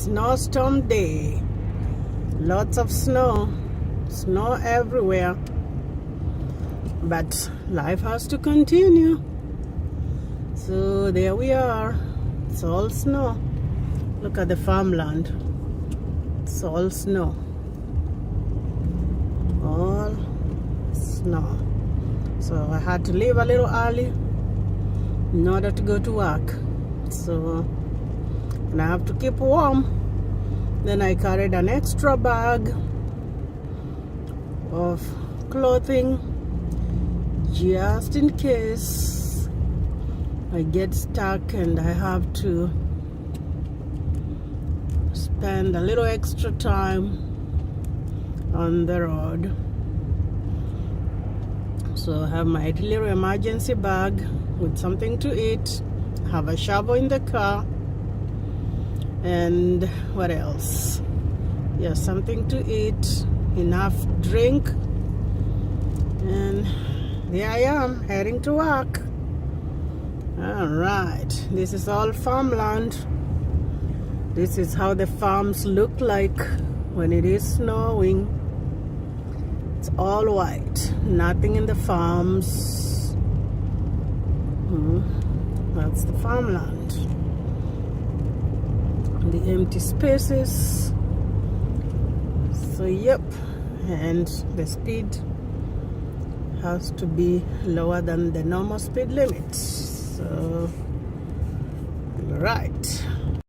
Snowstorm day. Lots of snow everywhere, but life has to continue. So there we are. It's all snow. Look at the farmland. It's all snow. All snow. So I had to leave a little early in order to go to work. So, and I have to keep warm. Then I carried an extra bag of clothing just in case I get stuck and I have to spend a little extra time on the road. So I have my little emergency bag with something to eat, have a shovel in the car, and what else? Yeah, something to eat, enough drink, and here I am heading to work. All right, this is all farmland. This is how the farms look like when it is snowing. It's all white, nothing in the farms. That's the farmland. The empty spaces. So yep, and the speed has to be lower than the normal speed limit. So right.